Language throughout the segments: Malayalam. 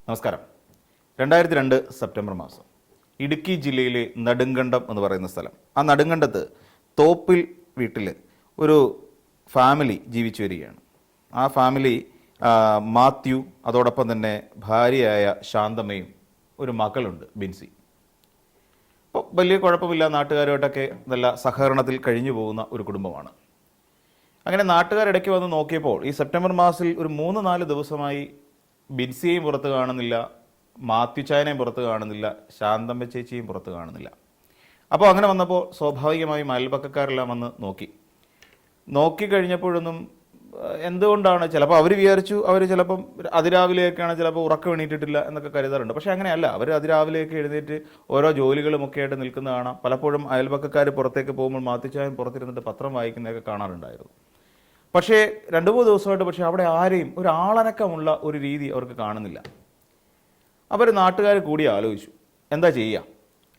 നമസ്കാരം. 2002 സെപ്റ്റംബർ മാസം ഇടുക്കി ജില്ലയിലെ നെടുങ്കണ്ടം എന്ന് പറയുന്ന സ്ഥലം. ആ നെടുങ്കണ്ടത്ത് തോപ്പിൽ വീട്ടിൽ ഒരു ഫാമിലി ജീവിച്ചു വരികയാണ്. ആ ഫാമിലി മാത്യു, അതോടൊപ്പം തന്നെ ഭാര്യയായ ശാന്തമ്മയും ഒരു മകളുണ്ട് ബിൻസി. അപ്പോൾ വലിയ കുഴപ്പമില്ല, നാട്ടുകാരുമായിട്ടൊക്കെ നല്ല സഹകരണത്തിൽ കഴിഞ്ഞു പോകുന്ന ഒരു കുടുംബമാണ്. അങ്ങനെ നാട്ടുകാരിടയ്ക്ക് വന്ന് നോക്കിയപ്പോൾ ഈ സെപ്റ്റംബർ മാസത്തിൽ ഒരു 3-4 ദിവസമായി ബിൻസിയെയും പുറത്ത് കാണുന്നില്ല, മാത്യു ചായനെയും പുറത്ത് കാണുന്നില്ല, ശാന്തമ്മ ചേച്ചിയും പുറത്ത് കാണുന്നില്ല. അപ്പോൾ അങ്ങനെ വന്നപ്പോൾ സ്വാഭാവികമായും അയൽപക്കക്കാരെല്ലാം വന്ന് നോക്കിക്കഴിഞ്ഞപ്പോഴൊന്നും എന്തുകൊണ്ടാണ്, ചിലപ്പോൾ അവർ വിചാരിച്ചു അവർ ചിലപ്പം അതിരാവിലെയൊക്കെയാണ് ചിലപ്പോൾ ഉറക്കം എണീറ്റിട്ടില്ല എന്നൊക്കെ കരുതാറുണ്ട്. പക്ഷേ അങ്ങനെയല്ല, അവർ അതിരാവിലെയൊക്കെ എഴുന്നേറ്റ് ഓരോ ജോലികളുമൊക്കെ ആയിട്ട് നിൽക്കുന്ന കാണാം. പലപ്പോഴും അയൽപക്കക്കാർ പുറത്തേക്ക് പോകുമ്പോൾ മാത്യു പുറത്തിരുന്നിട്ട് പത്രം വായിക്കുന്നതൊക്കെ കാണാറുണ്ടായിരുന്നു. പക്ഷേ 2-3 ദിവസമായിട്ട് പക്ഷേ അവിടെ ആരെയും ഒരു ആളനക്കമുള്ള ഒരു രീതി അവർക്ക് കാണുന്നില്ല. അവർ നാട്ടുകാർ കൂടി ആലോചിച്ചു എന്താ ചെയ്യുക.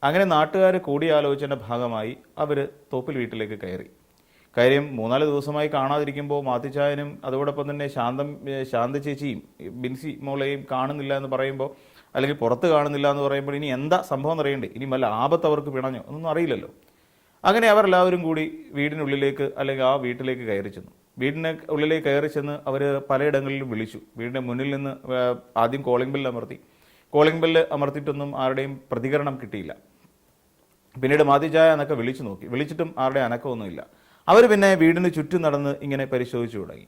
അങ്ങനെ നാട്ടുകാർ കൂടി ആലോചിച്ചതിൻ്റെ ഭാഗമായി അവർ തോപ്പിൽ വീട്ടിലേക്ക് കയറിയും 3-4 ദിവസമായി കാണാതിരിക്കുമ്പോൾ മാത്യു അതോടൊപ്പം തന്നെ ശാന്ത ചേച്ചിയും ബിൻസി മോളെയും കാണുന്നില്ല എന്ന് പറയുമ്പോൾ, അല്ലെങ്കിൽ പുറത്ത് കാണുന്നില്ല എന്ന് പറയുമ്പോൾ ഇനി എന്താ സംഭവം എന്നറിയണ്ടേ, ഇനി വല്ല ആപത്ത് അവർക്ക് പിണഞ്ഞോ ഒന്നും അറിയില്ലല്ലോ. അങ്ങനെ അവരെല്ലാവരും കൂടി വീടിനുള്ളിലേക്ക് അല്ലെങ്കിൽ ആ വീട്ടിലേക്ക് കയറി ചെന്നു. വീടിന് ഉള്ളിലേക്ക് കയറി ചെന്ന് അവർ പലയിടങ്ങളിലും വിളിച്ചു. വീടിൻ്റെ മുന്നിൽ നിന്ന് ആദ്യം കോളിംഗ് ബെല്ല് അമർത്തിയിട്ടൊന്നും ആരുടെയും പ്രതികരണം കിട്ടിയില്ല. പിന്നീട് മാത്യു ചായ എന്നൊക്കെ വിളിച്ചു നോക്കി, വിളിച്ചിട്ടും ആരുടെയും അനക്കമൊന്നുമില്ല. അവർ പിന്നെ വീടിന് ചുറ്റും നടന്ന് ഇങ്ങനെ പരിശോധിച്ചു തുടങ്ങി.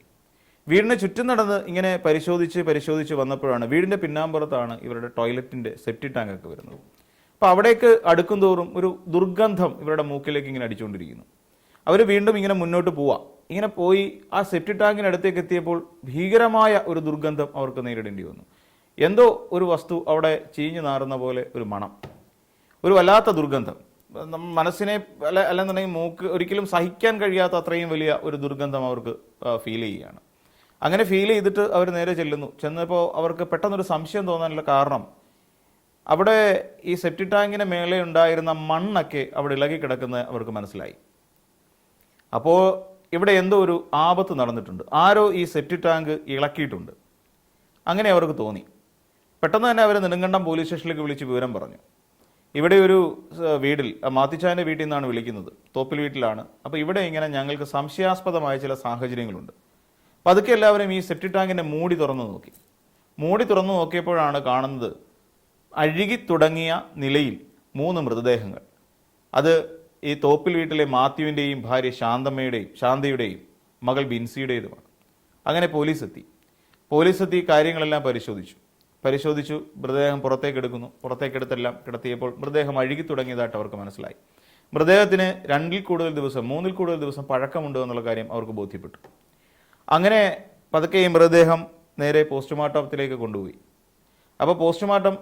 വീടിന് ചുറ്റും നടന്ന് ഇങ്ങനെ പരിശോധിച്ച് വന്നപ്പോഴാണ് വീടിൻ്റെ പിന്നാമ്പുറത്താണ് ഇവരുടെ ടോയ്ലറ്റിൻ്റെ സെപ്റ്റി ടാങ്കൊക്കെ വരുന്നത്. അപ്പോൾ അവിടേക്ക് അടുക്കും തോറും ഒരു ദുർഗന്ധം ഇവരുടെ മൂക്കിലേക്ക് ഇങ്ങനെ അടിച്ചുകൊണ്ടിരിക്കുന്നു. അവർ വീണ്ടും ഇങ്ങനെ മുന്നോട്ട് ഇങ്ങനെ പോയി ആ സെപ്റ്റി ടാങ്കിനടുത്തേക്ക് എത്തിയപ്പോൾ ഭീകരമായ ഒരു ദുർഗന്ധം അവർക്ക് നേരിടേണ്ടി വന്നു. എന്തോ ഒരു വസ്തു അവിടെ ചീഞ്ഞു നാറുന്ന പോലെ ഒരു മണം, ഒരു വല്ലാത്ത ദുർഗന്ധം. മനസ്സിനെ അല്ലെന്നുണ്ടെങ്കിൽ മൂക്ക് ഒരിക്കലും സഹിക്കാൻ കഴിയാത്ത അത്രയും വലിയ ഒരു ദുർഗന്ധം അവർക്ക് ഫീൽ ചെയ്യുകയാണ്. അങ്ങനെ ഫീൽ ചെയ്തിട്ട് അവർ നേരെ ചെന്നപ്പോൾ അവർക്ക് പെട്ടെന്നൊരു സംശയം തോന്നാനുള്ള കാരണം, അവിടെ ഈ സെപ്റ്റി ടാങ്കിന് മേലെ ഉണ്ടായിരുന്ന മണ്ണൊക്കെ അവിടെ ഇളകി കിടക്കുന്നത് അവർക്ക് മനസ്സിലായി. അപ്പോൾ ഇവിടെ എന്തോ ഒരു ആപത്ത് നടന്നിട്ടുണ്ട്, ആരോ ഈ സെപ്റ്റി ടാങ്ക് ഇളക്കിയിട്ടുണ്ട്, അങ്ങനെ അവർക്ക് തോന്നി. പെട്ടെന്ന് തന്നെ അവർ നെടുങ്കണ്ടം പോലീസ് സ്റ്റേഷനിലേക്ക് വിളിച്ച് വിവരം പറഞ്ഞു. ഇവിടെ ഒരു വീട്ടിൽ, മാത്യു വീട്ടിൽ നിന്നാണ് വിളിക്കുന്നത്, തോപ്പിൽ വീട്ടിലാണ്. അപ്പോൾ ഇവിടെ ഇങ്ങനെ ഞങ്ങൾക്ക് സംശയാസ്പദമായ ചില സാഹചര്യങ്ങളുണ്ട്. പതുക്കെ എല്ലാവരും ഈ സെപ്റ്റി ടാങ്കിൻ്റെ മൂടി തുറന്നു നോക്കിയപ്പോഴാണ് കാണുന്നത് അഴുകി തുടങ്ങിയ നിലയിൽ 3 മൃതദേഹങ്ങൾ. അത് ഈ തോപ്പിൽ വീട്ടിലെ മാത്യുവിൻ്റെയും ഭാര്യ ശാന്തയുടെയും മകൾ ബിൻസിയുടേതുമാണ്. അങ്ങനെ പോലീസ് എത്തി കാര്യങ്ങളെല്ലാം പരിശോധിച്ചു. മൃതദേഹം പുറത്തേക്കെടുത്തെല്ലാം കിടത്തിയപ്പോൾ മൃതദേഹം അഴുകി തുടങ്ങിയതായിട്ട് അവർക്ക് മനസ്സിലായി. മൃതദേഹത്തിന് 2-3 കൂടുതൽ ദിവസം പഴക്കമുണ്ട് എന്നുള്ള കാര്യം അവർക്ക് ബോധ്യപ്പെട്ടു. അങ്ങനെ പതുക്കെ ഈ മൃതദേഹം നേരെ പോസ്റ്റ്മോർട്ടത്തിലേക്ക് കൊണ്ടുപോയി. അപ്പോൾ പോസ്റ്റ്മോർട്ടം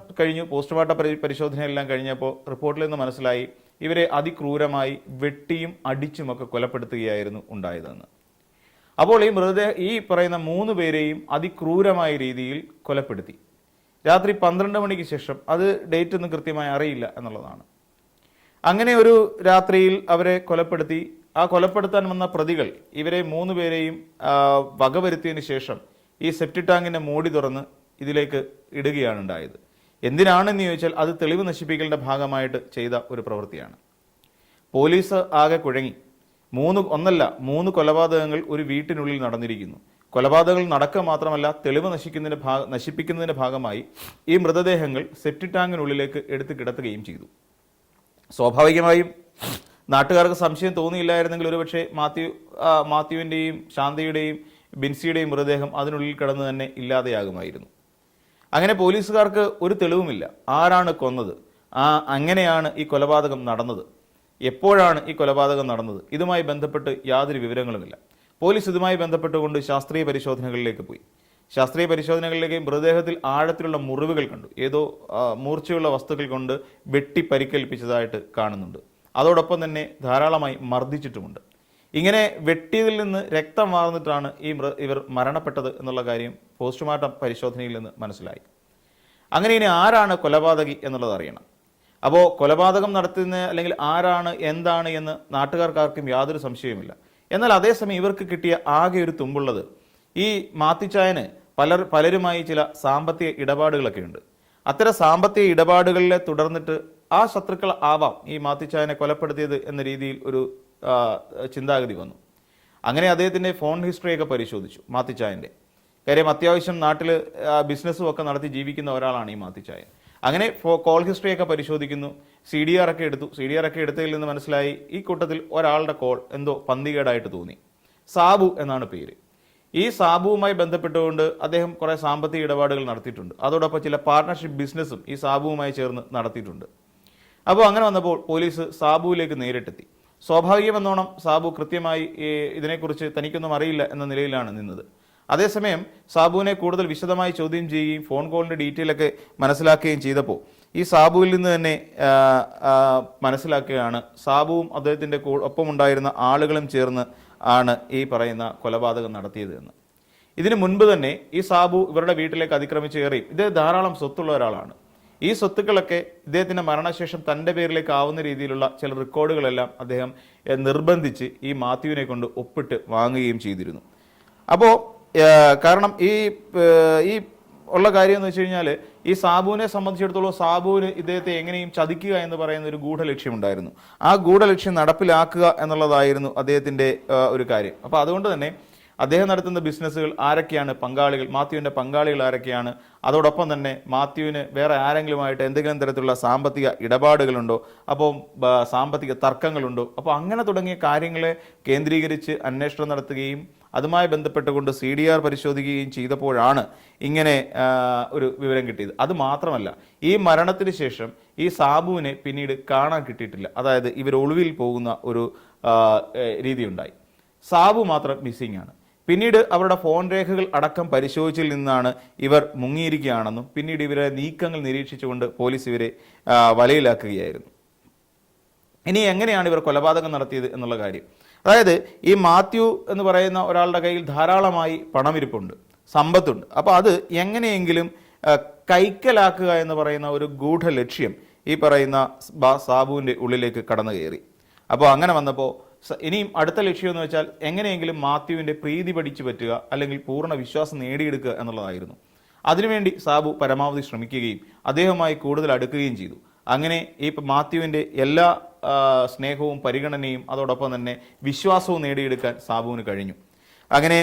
പരിശോധനയെല്ലാം കഴിഞ്ഞപ്പോൾ റിപ്പോർട്ടിൽ നിന്ന് മനസ്സിലായി ഇവരെ അതിക്രൂരമായി വെട്ടിയും അടിച്ചുമൊക്കെ കൊലപ്പെടുത്തുകയായിരുന്നു ഉണ്ടായതെന്ന്. അപ്പോൾ ഈ പറയുന്ന 3 പേരെയും അതിക്രൂരമായ രീതിയിൽ കൊലപ്പെടുത്തി. രാത്രി 12 മണിക്ക് ശേഷം, അത് ഡേറ്റ് ഒന്നും കൃത്യമായി അറിയില്ല എന്നുള്ളതാണ്. അങ്ങനെ ഒരു രാത്രിയിൽ അവരെ കൊലപ്പെടുത്തി. ആ കൊലപ്പെടുത്താൻ വന്ന പ്രതികൾ ഇവരെ 3 പേരെയും വകവരുത്തിയതിന് ശേഷം ഈ സെപ്റ്റി ടാങ്കിൻ്റെ മൂടി തുറന്ന് ഇതിലേക്ക് ഇടുകയാണ് ഉണ്ടായത്. എന്തിനാണെന്ന് ചോദിച്ചാൽ അത് തെളിവ് നശിപ്പിക്കലിൻ്റെ ഭാഗമായിട്ട് ചെയ്ത ഒരു പ്രവൃത്തിയാണ്. പോലീസ് ആകെ കുഴങ്ങി. 3 കൊലപാതകങ്ങൾ ഒരു വീട്ടിനുള്ളിൽ നടന്നിരിക്കുന്നു. കൊലപാതകങ്ങൾ നടക്കുക മാത്രമല്ല, തെളിവ് നശിപ്പിക്കുന്നതിൻ്റെ ഭാഗമായി ഈ മൃതദേഹങ്ങൾ സെപ്റ്റി ടാങ്കിനുള്ളിലേക്ക് എടുത്ത് കിടത്തുകയും ചെയ്തു. സ്വാഭാവികമായും നാട്ടുകാർക്ക് സംശയം തോന്നിയില്ലായിരുന്നെങ്കിൽ ഒരുപക്ഷെ മാത്യുവിൻ്റെയും ശാന്തയുടെയും ബിൻസിയുടെയും മൃതദേഹം അതിനുള്ളിൽ കിടന്ന് തന്നെ ഇല്ലാതെയാകുമായിരുന്നു. അങ്ങനെ പോലീസുകാർക്ക് ഒരു തെളിവുമില്ല, ആരാണ് കൊന്നത്, അങ്ങനെയാണ് ഈ കൊലപാതകം നടന്നത്, എപ്പോഴാണ് ഈ കൊലപാതകം നടന്നത്, ഇതുമായി ബന്ധപ്പെട്ട് യാതൊരു വിവരങ്ങളുമില്ല. പോലീസ് ഇതുമായി ബന്ധപ്പെട്ടുകൊണ്ട് ശാസ്ത്രീയ പരിശോധനകളിലേക്ക് മൃതദേഹത്തിൽ ആഴത്തിലുള്ള മുറിവുകൾ കണ്ടു. ഏതോ മൂർച്ചയുള്ള വസ്തുക്കൾ കൊണ്ട് വെട്ടി പരിക്കേൽപ്പിച്ചതായിട്ട് കാണുന്നുണ്ട്. അതോടൊപ്പം തന്നെ ധാരാളമായി മർദ്ദിച്ചിട്ടുമുണ്ട്. ഇങ്ങനെ വെട്ടിയതിൽ നിന്ന് രക്തം വാർന്നിട്ടാണ് ഇവർ മരണപ്പെട്ടത് എന്നുള്ള കാര്യം പോസ്റ്റ്മോർട്ടം പരിശോധനയിൽ നിന്ന് മനസ്സിലായി. അങ്ങനെ ഇനി ആരാണ് കൊലപാതകി എന്നുള്ളത് അറിയണം. അപ്പോൾ കൊലപാതകം നടത്തുന്ന അല്ലെങ്കിൽ ആരാണ് എന്താണ് എന്ന് നാട്ടുകാർക്കാർക്കും യാതൊരു സംശയവുമില്ല. എന്നാൽ അതേസമയം ഇവർക്ക് കിട്ടിയ ആകെ ഒരു തുമ്പുള്ളത്, ഈ മാത്യു പലരുമായി ചില സാമ്പത്തിക ഇടപാടുകളൊക്കെ ഉണ്ട്. അത്തരം സാമ്പത്തിക ഇടപാടുകളിലെ തുടർന്നിട്ട് ആ ശത്രുക്കൾ ആവാം ഈ മാത്യുച്ചായനെ കൊലപ്പെടുത്തിയത് എന്ന രീതിയിൽ ഒരു ചിന്താഗതി വന്നു. അങ്ങനെ അദ്ദേഹത്തിൻ്റെ ഫോൺ ഹിസ്റ്ററിയൊക്കെ പരിശോധിച്ചു മാത്യുച്ചായൻ്റെ. കാര്യം അത്യാവശ്യം നാട്ടിൽ ബിസിനസ്സും ഒക്കെ നടത്തി ജീവിക്കുന്ന ഒരാളാണ് ഈ മാത്യുച്ചായൻ. അങ്ങനെ കോൾ ഹിസ്റ്ററിയൊക്കെ പരിശോധിക്കുന്നു. CDR ഒക്കെ എടുത്തു. CDR ഒക്കെ എടുത്തതിൽ നിന്ന് മനസ്സിലായി ഈ കൂട്ടത്തിൽ ഒരാളുടെ കോൾ എന്തോ പന്തികേടായിട്ട് തോന്നി. സാബു എന്നാണ് പേര്. ഈ സാബുവുമായി ബന്ധപ്പെട്ടുകൊണ്ട് അദ്ദേഹം കുറേ സാമ്പത്തിക ഇടപാടുകൾ നടത്തിയിട്ടുണ്ട്. അതോടൊപ്പം ചില പാർട്ണർഷിപ്പ് ബിസിനസ്സും ഈ സാബുവുമായി ചേർന്ന് നടത്തിയിട്ടുണ്ട്. അപ്പോൾ അങ്ങനെ വന്നപ്പോൾ പോലീസ് സാബുവിലേക്ക് നേരിട്ടെത്തി. സ്വാഭാവികമെന്നോണം സാബു കൃത്യമായി ഇതിനെക്കുറിച്ച് തനിക്കൊന്നും അറിയില്ല എന്ന നിലയിലാണ് നിന്നത്. അതേസമയം സാബുവിനെ കൂടുതൽ വിശദമായി ചോദ്യം ചെയ്യുകയും ഫോൺ കോളിൻ്റെ ഡീറ്റെയിലൊക്കെ മനസ്സിലാക്കുകയും ചെയ്തപ്പോൾ ഈ സാബുവിൽ നിന്ന് തന്നെ മനസ്സിലാക്കുകയാണ് സാബുവും അദ്ദേഹത്തിൻ്റെ ഒപ്പമുണ്ടായിരുന്ന ആളുകളും ചേർന്ന് ആണ് ഈ പറയുന്ന കൊലപാതകം നടത്തിയത് എന്ന്. ഇതിനു മുൻപ് തന്നെ ഈ സാബു ഇവരുടെ വീട്ടിലേക്ക് അതിക്രമിച്ച് കയറി. ഇദ്ദേഹം ധാരാളം സ്വത്തുള്ള ഒരാളാണ്. ഈ സ്വത്തുക്കളൊക്കെ ഇദ്ദേഹത്തിൻ്റെ മരണശേഷം തൻ്റെ പേരിലേക്ക് ആവുന്ന രീതിയിലുള്ള ചില റെക്കോർഡുകളെല്ലാം അദ്ദേഹം നിർബന്ധിച്ച് ഈ മാത്യുവിനെ കൊണ്ട് ഒപ്പിട്ട് വാങ്ങുകയും ചെയ്തിരുന്നു. അപ്പോൾ കാരണം ഈ ഉള്ള കാര്യം എന്ന് വെച്ച് കഴിഞ്ഞാൽ ഈ സാബുവിനെ സംബന്ധിച്ചിടത്തോളം സാബുവിന് ഇദ്ദേഹത്തെ എങ്ങനെയും ചതിക്കുക എന്ന് പറയുന്ന ഒരു ഗൂഢലക്ഷ്യമുണ്ടായിരുന്നു. ആ ഗൂഢലക്ഷ്യം നടപ്പിലാക്കുക എന്നുള്ളതായിരുന്നു അദ്ദേഹത്തിൻ്റെ ഒരു കാര്യം. അപ്പോൾ അതുകൊണ്ട് തന്നെ അദ്ദേഹം നടത്തുന്ന ബിസിനസ്സുകൾ ആരൊക്കെയാണ് പങ്കാളികൾ, മാത്യുവിൻ്റെ പങ്കാളികൾ ആരൊക്കെയാണ്, അതോടൊപ്പം തന്നെ മാത്യുവിന് വേറെ ആരെങ്കിലുമായിട്ട് എന്തെങ്കിലും തരത്തിലുള്ള സാമ്പത്തിക ഇടപാടുകളുണ്ടോ, അപ്പോൾ സാമ്പത്തിക തർക്കങ്ങളുണ്ടോ, അപ്പോൾ അങ്ങനെ തുടങ്ങിയ കാര്യങ്ങളെ കേന്ദ്രീകരിച്ച് അന്വേഷണം നടത്തുകയും അതുമായി ബന്ധപ്പെട്ടുകൊണ്ട് CDR പരിശോധിക്കുകയും ചെയ്തപ്പോഴാണ് ഇങ്ങനെ ഒരു വിവരം കിട്ടിയത്. അത് മാത്രമല്ല, ഈ മരണത്തിന് ശേഷം ഈ സാബുവിനെ പിന്നീട് കാണാൻ കിട്ടിയിട്ടില്ല. അതായത് ഇവർ ഒളിവിൽ പോകുന്ന ഒരു രീതിയുണ്ടായി. സാബു മാത്രം മിസ്സിംഗ് ആണ്. പിന്നീട് അവരുടെ ഫോൺ രേഖകൾ അടക്കം പരിശോധിച്ചതിൽ നിന്നാണ് ഇവർ മുങ്ങിയിരിക്കുകയാണെന്നും പിന്നീട് ഇവരെ നീക്കങ്ങൾ നിരീക്ഷിച്ചുകൊണ്ട് പോലീസ് ഇവരെ വലയിലാക്കുകയായിരുന്നു. ഇനി എങ്ങനെയാണ് ഇവർ കൊലപാതകം നടത്തിയത് എന്നുള്ള കാര്യം. അതായത് ഈ മാത്യു എന്ന് പറയുന്ന ഒരാളുടെ കയ്യിൽ ധാരാളമായി പണമിരിപ്പുണ്ട്, സമ്പത്തുണ്ട്. അപ്പോൾ അത് എങ്ങനെയെങ്കിലും കൈക്കലാക്കുക എന്ന് പറയുന്ന ഒരു ഗൂഢ ലക്ഷ്യം ഈ പറയുന്ന സാബുവിൻ്റെ ഉള്ളിലേക്ക് കടന്നു കയറി. അപ്പോൾ അങ്ങനെ വന്നപ്പോൾ ഇനിയും അടുത്ത ലക്ഷ്യം എന്ന് വെച്ചാൽ എങ്ങനെയെങ്കിലും മാത്യുവിൻ്റെ പ്രീതി പഠിച്ചു പറ്റുക, അല്ലെങ്കിൽ പൂർണ്ണ വിശ്വാസം നേടിയെടുക്കുക എന്നുള്ളതായിരുന്നു. അതിനുവേണ്ടി സാബു പരമാവധി ശ്രമിക്കുകയും അദ്ദേഹവുമായി കൂടുതൽ അടുക്കുകയും ചെയ്തു. അങ്ങനെ ഈ മാത്യുവിൻ്റെ എല്ലാ സ്നേഹവും പരിഗണനയും അതോടൊപ്പം തന്നെ വിശ്വാസവും നേടിയെടുക്കാൻ സാബുവിന് കഴിഞ്ഞു. അങ്ങനെ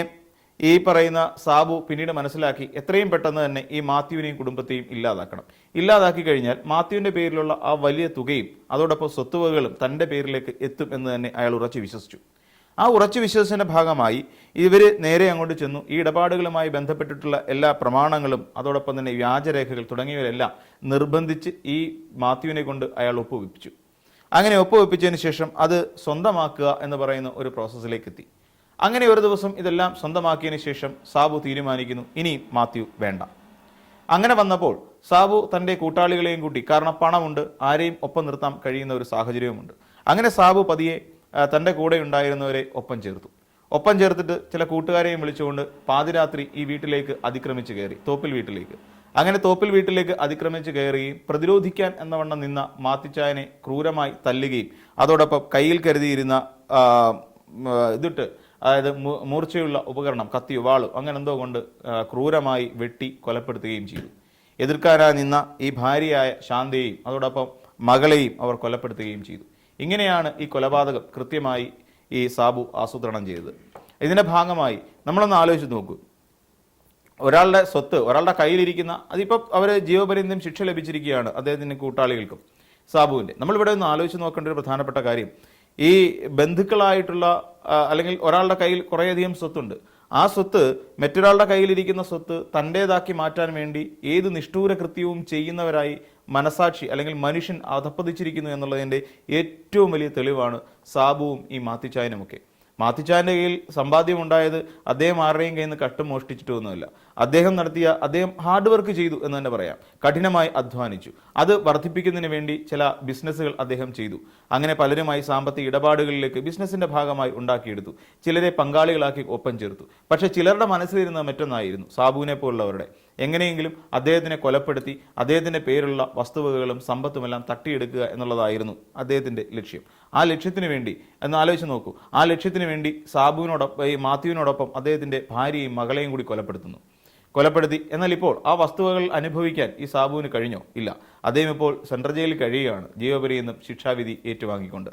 ഈ പറയുന്ന സാബു പിന്നീട് മനസ്സിലാക്കി എത്രയും പെട്ടെന്ന് തന്നെ ഈ മാത്യുവിനെയും കുടുംബത്തെയും ഇല്ലാതാക്കണം. ഇല്ലാതാക്കി കഴിഞ്ഞാൽ മാത്യുവിൻ്റെ പേരിലുള്ള ആ വലിയ തുകയും അതോടൊപ്പം സ്വത്തുവകകളും തൻ്റെ പേരിലേക്ക് എത്തും എന്ന് തന്നെ അയാൾ ഉറച്ചു വിശ്വസിച്ചു. ആ ഉറച്ചു വിശ്വസിച്ചതിൻ്റെ ഭാഗമായി ഇവർ നേരെ അങ്ങോട്ട് ചെന്നു. ഈ ഇടപാടുകളുമായി ബന്ധപ്പെട്ടിട്ടുള്ള എല്ലാ പ്രമാണങ്ങളും അതോടൊപ്പം തന്നെ വ്യാജരേഖകൾ തുടങ്ങിയവരെല്ലാം നിർബന്ധിച്ച് ഈ മാത്യുവിനെ കൊണ്ട് അയാൾ ഒപ്പുവെപ്പിച്ചു. അങ്ങനെ ഒപ്പുവെപ്പിച്ചതിന് ശേഷം അത് സ്വന്തമാക്കുക എന്ന് പറയുന്ന ഒരു പ്രോസസ്സിലേക്ക് എത്തി. അങ്ങനെ ഒരു ദിവസം ഇതെല്ലാം സ്വന്തമാക്കിയതിന് ശേഷം സാബു തീരുമാനിക്കുന്നു ഇനി മാത്യു വേണ്ട. അങ്ങനെ വന്നപ്പോൾ സാബു തൻ്റെ കൂട്ടാളികളെയും കൂട്ടി, കാരണം പണമുണ്ട്, ആരെയും ഒപ്പം നിർത്താൻ കഴിയുന്ന ഒരു സാഹചര്യവുമുണ്ട്. അങ്ങനെ സാബു പതിയെ തൻ്റെ കൂടെ ഉണ്ടായിരുന്നവരെ ഒപ്പം ചേർത്തിട്ട് ചില കൂട്ടുകാരെയും വിളിച്ചുകൊണ്ട് പാതിരാത്രി ഈ വീട്ടിലേക്ക് അതിക്രമിച്ച് കയറി, തോപ്പിൽ വീട്ടിലേക്ക്. അങ്ങനെ തോപ്പിൽ വീട്ടിലേക്ക് അതിക്രമിച്ച് കയറുകയും പ്രതിരോധിക്കാൻ എന്നവണ്ണം നിന്ന മാത്യുച്ചായനെ ക്രൂരമായി തല്ലുകയും അതോടൊപ്പം കയ്യിൽ കരുതിയിരുന്ന ഇതിട്ട്, അതായത് മൂർച്ചയുള്ള ഉപകരണം, കത്തിയോ വാളോ അങ്ങനെ എന്തോ കൊണ്ട് ക്രൂരമായി വെട്ടി കൊലപ്പെടുത്തുകയും ചെയ്തു. എതിർക്കാനായി നിന്ന ഈ ഭാര്യയായ ശാന്തയെയും അതോടൊപ്പം മകളെയും അവർ കൊലപ്പെടുത്തുകയും ചെയ്തു. ഇങ്ങനെയാണ് ഈ കൊലപാതകം കൃത്യമായി ഈ സാബു ആസൂത്രണം ചെയ്തത്. ഇതിൻ്റെ ഭാഗമായി നമ്മളൊന്ന് ആലോചിച്ച് നോക്കൂ. ഒരാളുടെ സ്വത്ത് ഒരാളുടെ കയ്യിലിരിക്കുന്ന, അതിപ്പോൾ അവർ ജീവപര്യന്തം ശിക്ഷ ലഭിച്ചിരിക്കുകയാണ് അദ്ദേഹത്തിൻ്റെ കൂട്ടാളികൾക്കും സാബുവിൻ്റെ. നമ്മളിവിടെ ഒന്ന് ആലോചിച്ച് നോക്കേണ്ട ഒരു പ്രധാനപ്പെട്ട കാര്യം, ഈ ബന്ധുക്കളായിട്ടുള്ള അല്ലെങ്കിൽ ഒരാളുടെ കയ്യിൽ കുറേയധികം സ്വത്തുണ്ട്. ആ സ്വത്ത് മറ്റൊരാളുടെ കയ്യിലിരിക്കുന്ന സ്വത്ത് തൻ്റേതാക്കി മാറ്റാൻ വേണ്ടി ഏത് നിഷ്ഠൂര കൃത്യവും ചെയ്യുന്നവരായി മനസാക്ഷി അല്ലെങ്കിൽ മനുഷ്യൻ അധപ്പതിച്ചിരിക്കുന്നു എന്നുള്ളതിൻ്റെ ഏറ്റവും വലിയ തെളിവാണ് സാബുവും ഈ മാത്യുച്ചായനുമൊക്കെ. മാത്യുച്ചായൻ്റെ കയ്യിൽ സമ്പാദ്യമുണ്ടായത് അദ്ദേഹം ആരുടെയും കയ്യിൽ നിന്ന് കട്ടും മോഷ്ടിച്ചിട്ടൊന്നുമില്ല. അദ്ദേഹം ഹാർഡ് വർക്ക് ചെയ്തു എന്ന് തന്നെ പറയാം. കഠിനമായി അധ്വാനിച്ചു. അത് വർദ്ധിപ്പിക്കുന്നതിന് വേണ്ടി ചില ബിസിനസ്സുകൾ അദ്ദേഹം ചെയ്തു. അങ്ങനെ പലരുമായി സാമ്പത്തിക ഇടപാടുകളിലേക്ക് ബിസിനസ്സിൻ്റെ ഭാഗമായി ഉണ്ടാക്കിയെടുത്തു. ചിലരെ പങ്കാളികളാക്കി ഒപ്പം ചേർത്തു. പക്ഷേ ചിലരുടെ മനസ്സിലിരുന്നത് മറ്റൊന്നായിരുന്നു, സാബുവിനെ പോലുള്ളവരുടെ. എങ്ങനെയെങ്കിലും അദ്ദേഹത്തിനെ കൊലപ്പെടുത്തി അദ്ദേഹത്തിൻ്റെ പേരുള്ള വസ്തുവകകളും സമ്പത്തുമെല്ലാം തട്ടിയെടുക്കുക എന്നുള്ളതായിരുന്നു അദ്ദേഹത്തിൻ്റെ ലക്ഷ്യം. ആ ലക്ഷ്യത്തിന് വേണ്ടി എന്ന് ആലോചിച്ച് നോക്കൂ, ആ ലക്ഷ്യത്തിന് വേണ്ടി ഈ മാത്യുവിനോടൊപ്പം അദ്ദേഹത്തിൻ്റെ ഭാര്യയും മകളെയും കൂടി കൊലപ്പെടുത്തി. എന്നാൽ ഇപ്പോൾ ആ വസ്തുവകൾ അനുഭവിക്കാൻ ഈ സാബുവിന് കഴിഞ്ഞോ? ഇല്ല. അദ്ദേഹം ഇപ്പോൾ സെൻട്രൽ ജയിലിൽ കഴിയുകയാണ്, ജീവപര്യന്തം ശിക്ഷാവിധി ഏറ്റുവാങ്ങിക്കൊണ്ട്.